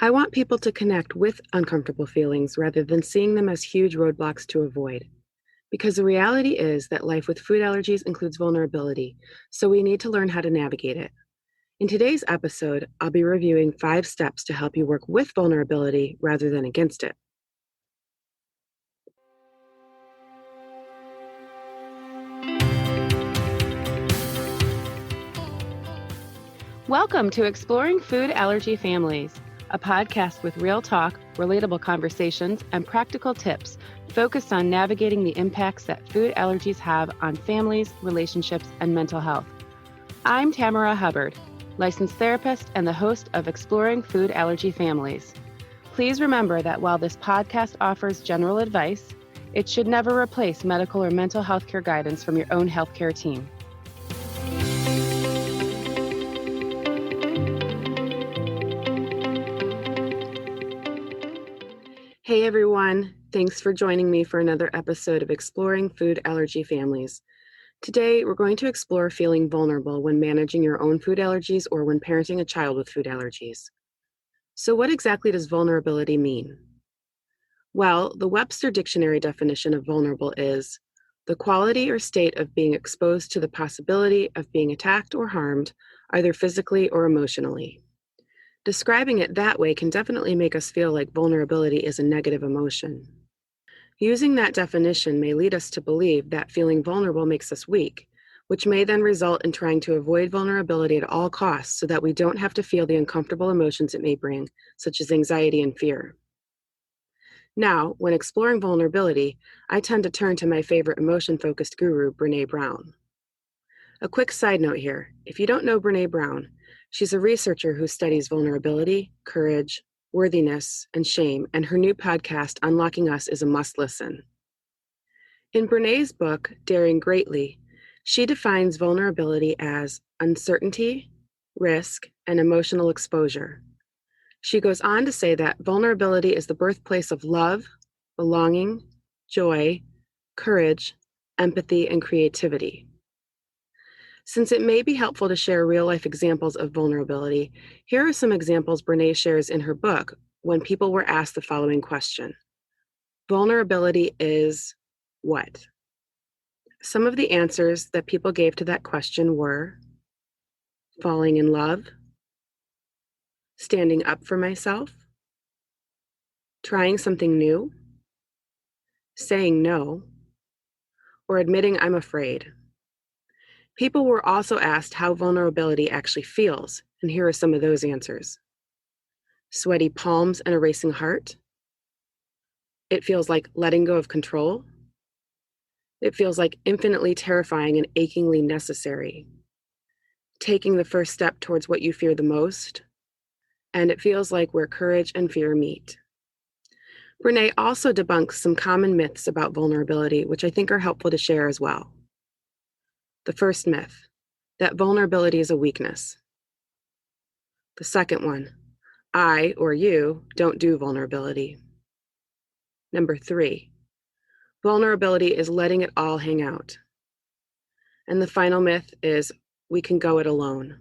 I want people to connect with uncomfortable feelings rather than seeing them as huge roadblocks to avoid. Because the reality is that life with food allergies includes vulnerability, so we need to learn how to navigate it. In today's episode, I'll be reviewing 5 steps to help you work with vulnerability rather than against it. Welcome to Exploring Food Allergy Families, a podcast with real talk, relatable conversations, and practical tips focused on navigating the impacts that food allergies have on families, relationships, and mental health. I'm Tamara Hubbard, licensed therapist and the host of Exploring Food Allergy Families. Please remember that while this podcast offers general advice, it should never replace medical or mental health care guidance from your own healthcare team. Hey everyone, thanks for joining me for another episode of Exploring Food Allergy Families. Today, we're going to explore feeling vulnerable when managing your own food allergies or when parenting a child with food allergies. So what exactly does vulnerability mean? Well, the Webster Dictionary definition of vulnerable is the quality or state of being exposed to the possibility of being attacked or harmed, either physically or emotionally. Describing it that way can definitely make us feel like vulnerability is a negative emotion. Using that definition may lead us to believe that feeling vulnerable makes us weak, which may then result in trying to avoid vulnerability at all costs so that we don't have to feel the uncomfortable emotions it may bring, such as anxiety and fear. Now, when exploring vulnerability, I tend to turn to my favorite emotion-focused guru, Brené Brown. A quick side note here, if you don't know Brené Brown, she's a researcher who studies vulnerability, courage, worthiness, and shame, and her new podcast, Unlocking Us, is a must listen. In Brené's book, Daring Greatly, she defines vulnerability as uncertainty, risk, and emotional exposure. She goes on to say that vulnerability is the birthplace of love, belonging, joy, courage, empathy, and creativity. Since it may be helpful to share real-life examples of vulnerability, here are some examples Brené shares in her book when people were asked the following question. Vulnerability is what? Some of the answers that people gave to that question were falling in love, standing up for myself, trying something new, saying no, or admitting I'm afraid. People were also asked how vulnerability actually feels, and here are some of those answers. Sweaty palms and a racing heart. It feels like letting go of control. It feels like infinitely terrifying and achingly necessary. Taking the first step towards what you fear the most. And it feels like where courage and fear meet. Brené also debunks some common myths about vulnerability, which I think are helpful to share as well. The first myth, that vulnerability is a weakness. The second one, I or you don't do vulnerability. Number 3, vulnerability is letting it all hang out. And the final myth is we can go it alone.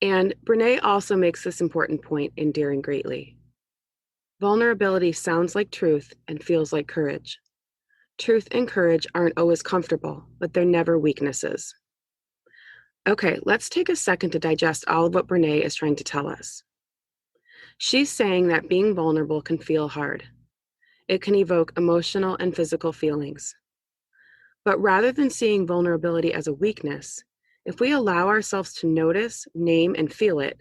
And Brené also makes this important point in Daring Greatly. Vulnerability sounds like truth and feels like courage. Truth and courage aren't always comfortable, but they're never weaknesses. Okay, let's take a second to digest all of what Brené is trying to tell us. She's saying that being vulnerable can feel hard. It can evoke emotional and physical feelings. But rather than seeing vulnerability as a weakness, if we allow ourselves to notice, name, and feel it,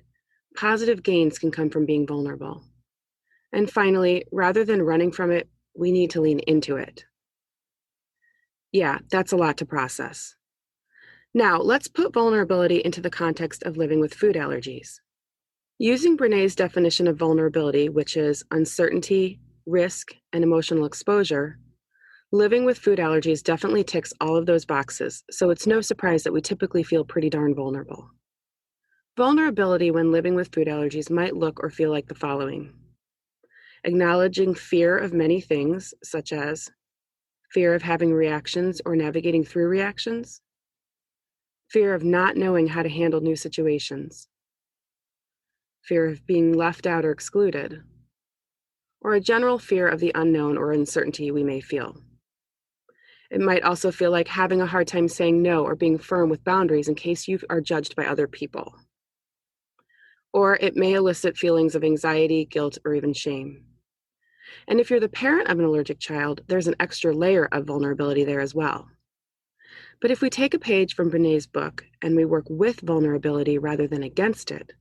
positive gains can come from being vulnerable. And finally, rather than running from it, we need to lean into it. Yeah, that's a lot to process. Now, let's put vulnerability into the context of living with food allergies. Using Brené's definition of vulnerability, which is uncertainty, risk, and emotional exposure, living with food allergies definitely ticks all of those boxes, so it's no surprise that we typically feel pretty darn vulnerable. Vulnerability when living with food allergies might look or feel like the following. Acknowledging fear of many things, such as fear of having reactions or navigating through reactions, fear of not knowing how to handle new situations, fear of being left out or excluded, or a general fear of the unknown or uncertainty we may feel. It might also feel like having a hard time saying no or being firm with boundaries in case you are judged by other people. Or it may elicit feelings of anxiety, guilt, or even shame. And if you're the parent of an allergic child, there's an extra layer of vulnerability there as well. But if we take a page from Brené's book and we work with vulnerability rather than against it,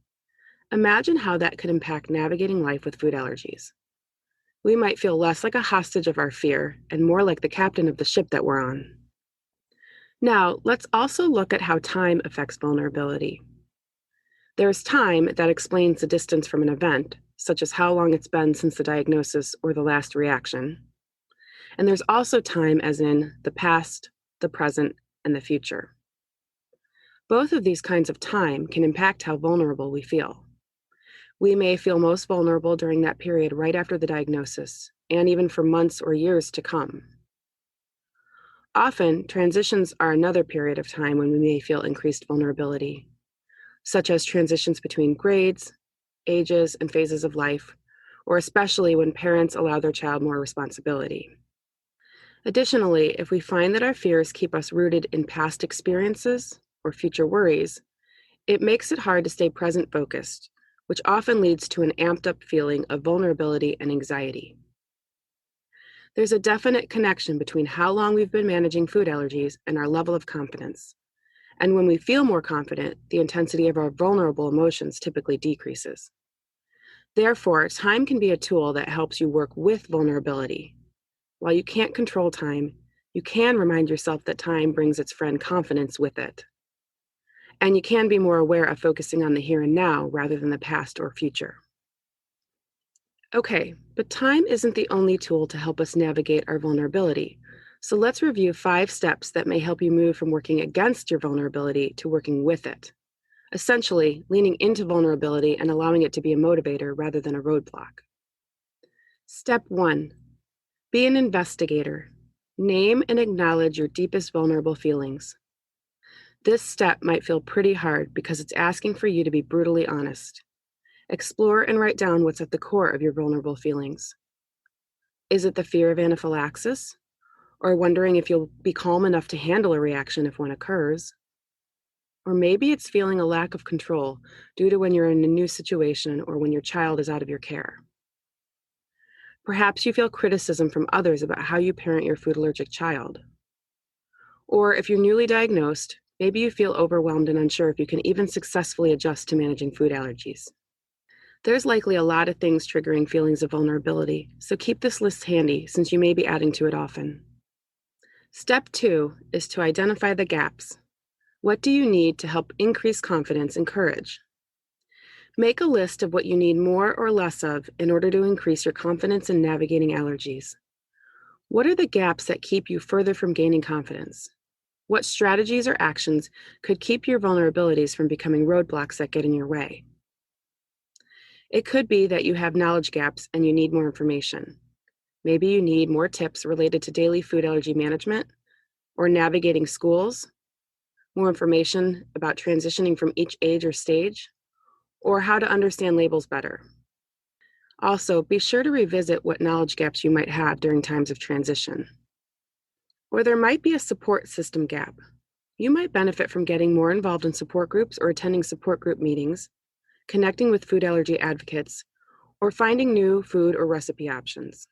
imagine how that could impact navigating life with food allergies. We might feel less like a hostage of our fear and more like the captain of the ship that we're on. Now, let's also look at how time affects vulnerability. There's time that explains the distance from an event, such as how long it's been since the diagnosis or the last reaction. And there's also time as in the past, the present, and the future. Both of these kinds of time can impact how vulnerable we feel. We may feel most vulnerable during that period right after the diagnosis, and even for months or years to come. Often, transitions are another period of time when we may feel increased vulnerability, such as transitions between grades, ages, and phases of life, or especially when parents allow their child more responsibility. Additionally, if we find that our fears keep us rooted in past experiences or future worries, it makes it hard to stay present focused, which often leads to an amped up feeling of vulnerability and anxiety. There's a definite connection between how long we've been managing food allergies and our level of confidence. And when we feel more confident, the intensity of our vulnerable emotions typically decreases. Therefore, time can be a tool that helps you work with vulnerability. While you can't control time, you can remind yourself that time brings its friend confidence with it. And you can be more aware of focusing on the here and now rather than the past or future. Okay, but time isn't the only tool to help us navigate our vulnerability. So let's review 5 steps that may help you move from working against your vulnerability to working with it. Essentially, leaning into vulnerability and allowing it to be a motivator rather than a roadblock. Step 1. Be an investigator. Name and acknowledge your deepest vulnerable feelings. This step might feel pretty hard because it's asking for you to be brutally honest. Explore and write down what's at the core of your vulnerable feelings. Is it the fear of anaphylaxis? Or wondering if you'll be calm enough to handle a reaction if one occurs? Or maybe it's feeling a lack of control due to when you're in a new situation or when your child is out of your care. Perhaps you feel criticism from others about how you parent your food allergic child. Or if you're newly diagnosed, maybe you feel overwhelmed and unsure if you can even successfully adjust to managing food allergies. There's likely a lot of things triggering feelings of vulnerability, so keep this list handy since you may be adding to it often. Step 2 is to identify the gaps. What do you need to help increase confidence and courage? Make a list of what you need more or less of in order to increase your confidence in navigating allergies. What are the gaps that keep you further from gaining confidence? What strategies or actions could keep your vulnerabilities from becoming roadblocks that get in your way? It could be that you have knowledge gaps and you need more information. Maybe you need more tips related to daily food allergy management or navigating schools, more information about transitioning from each age or stage, or how to understand labels better. Also, be sure to revisit what knowledge gaps you might have during times of transition. Or there might be a support system gap. You might benefit from getting more involved in support groups or attending support group meetings, connecting with food allergy advocates, or finding new food or recipe options.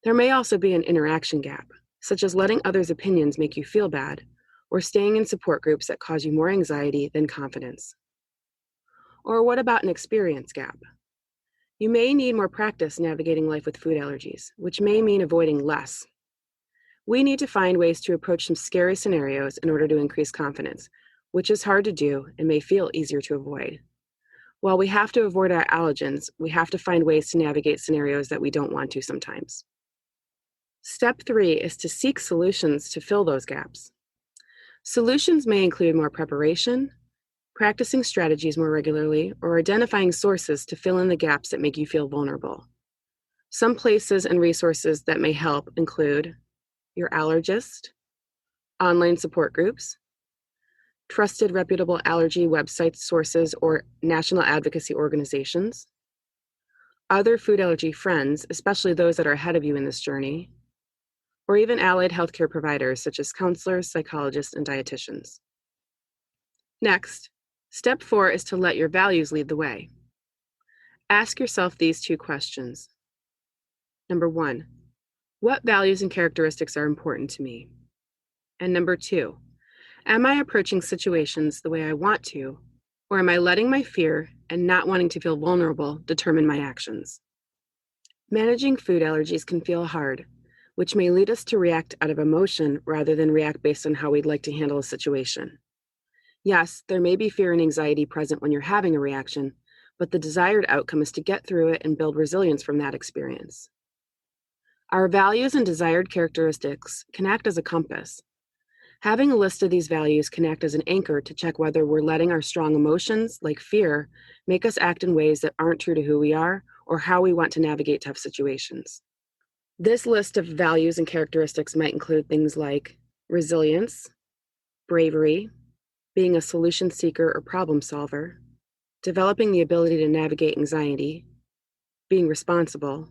There may also be an interaction gap, such as letting others' opinions make you feel bad, or staying in support groups that cause you more anxiety than confidence. Or what about an experience gap? You may need more practice navigating life with food allergies, which may mean avoiding less. We need to find ways to approach some scary scenarios in order to increase confidence, which is hard to do and may feel easier to avoid. While we have to avoid our allergens, we have to find ways to navigate scenarios that we don't want to sometimes. Step 3 is to seek solutions to fill those gaps. Solutions may include more preparation, practicing strategies more regularly, or identifying sources to fill in the gaps that make you feel vulnerable. Some places and resources that may help include your allergist, online support groups, trusted reputable allergy websites, sources, or national advocacy organizations, other food allergy friends, especially those that are ahead of you in this journey, or even allied healthcare providers such as counselors, psychologists, and dietitians. Next, step 4 is to let your values lead the way. Ask yourself these 2 questions. Number 1, what values and characteristics are important to me? And number 2, am I approaching situations the way I want to, or am I letting my fear and not wanting to feel vulnerable determine my actions? Managing food allergies can feel hard, which may lead us to react out of emotion rather than react based on how we'd like to handle a situation. Yes, there may be fear and anxiety present when you're having a reaction, but the desired outcome is to get through it and build resilience from that experience. Our values and desired characteristics can act as a compass. Having a list of these values can act as an anchor to check whether we're letting our strong emotions, like fear, make us act in ways that aren't true to who we are or how we want to navigate tough situations. This list of values and characteristics might include things like resilience, bravery, being a solution seeker or problem solver, developing the ability to navigate anxiety, being responsible,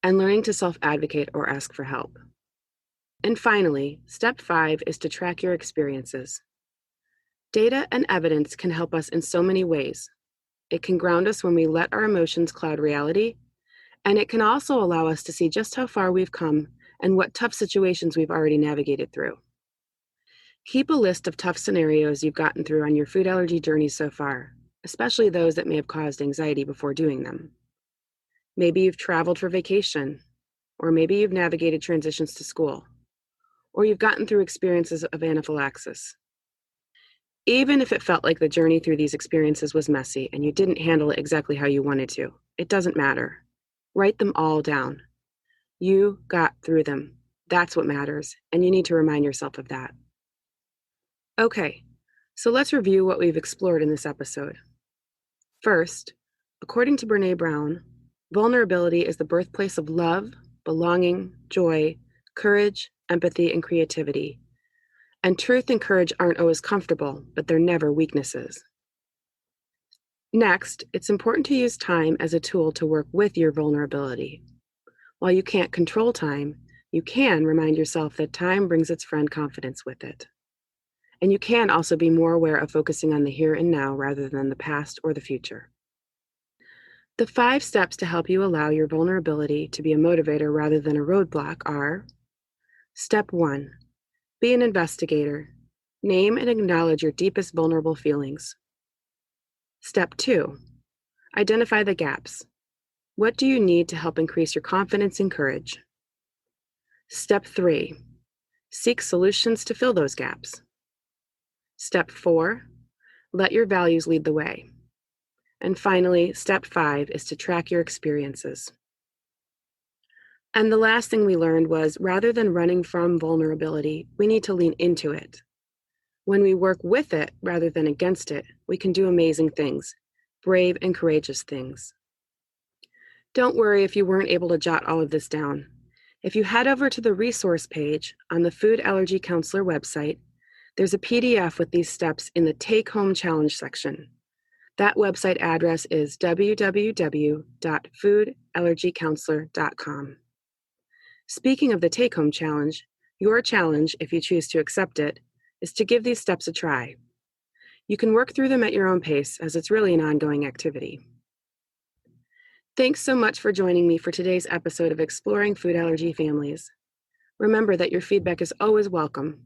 and learning to self-advocate or ask for help. And finally, step 5 is to track your experiences. Data and evidence can help us in so many ways. It can ground us when we let our emotions cloud reality, and it can also allow us to see just how far we've come and what tough situations we've already navigated through. Keep a list of tough scenarios you've gotten through on your food allergy journey so far, especially those that may have caused anxiety before doing them. Maybe you've traveled for vacation, or maybe you've navigated transitions to school, or you've gotten through experiences of anaphylaxis. Even if it felt like the journey through these experiences was messy and you didn't handle it exactly how you wanted to, it doesn't matter. Write them all down. You got through them. That's what matters, and you need to remind yourself of that. Okay, so let's review what we've explored in this episode. First, according to Brené Brown, vulnerability is the birthplace of love, belonging, joy, courage, empathy, and creativity. And truth and courage aren't always comfortable, but they're never weaknesses. Next, it's important to use time as a tool to work with your vulnerability. While you can't control time, you can remind yourself that time brings its friend confidence with it. And you can also be more aware of focusing on the here and now rather than the past or the future. The 5 steps to help you allow your vulnerability to be a motivator rather than a roadblock are: Step 1, be an investigator. Name and acknowledge your deepest vulnerable feelings. Step 2, identify the gaps. What do you need to help increase your confidence and courage? Step 3, seek solutions to fill those gaps. Step 4, let your values lead the way. And finally, step 5 is to track your experiences. And the last thing we learned was, rather than running from vulnerability, we need to lean into it. When we work with it rather than against it, we can do amazing things, brave and courageous things. Don't worry if you weren't able to jot all of this down. If you head over to the resource page on the Food Allergy Counselor website, there's a PDF with these steps in the Take-Home Challenge section. That website address is www.foodallergycounselor.com. Speaking of the Take-Home Challenge, your challenge, if you choose to accept it, is to give these steps a try. You can work through them at your own pace, as it's really an ongoing activity. Thanks so much for joining me for today's episode of Exploring Food Allergy Families. Remember that your feedback is always welcome.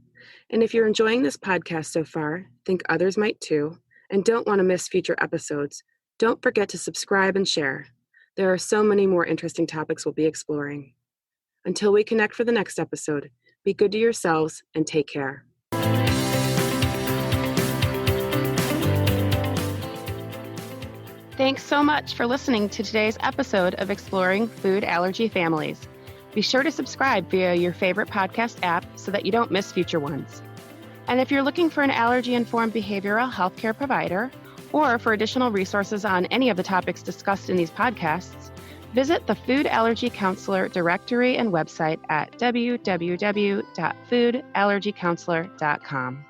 And if you're enjoying this podcast so far, think others might too, and don't want to miss future episodes, don't forget to subscribe and share. There are so many more interesting topics we'll be exploring. Until we connect for the next episode, be good to yourselves and take care. Thanks so much for listening to today's episode of Exploring Food Allergy Families. Be sure to subscribe via your favorite podcast app so that you don't miss future ones. And if you're looking for an allergy-informed behavioral healthcare provider, or for additional resources on any of the topics discussed in these podcasts, visit the Food Allergy Counselor directory and website at www.foodallergycounselor.com.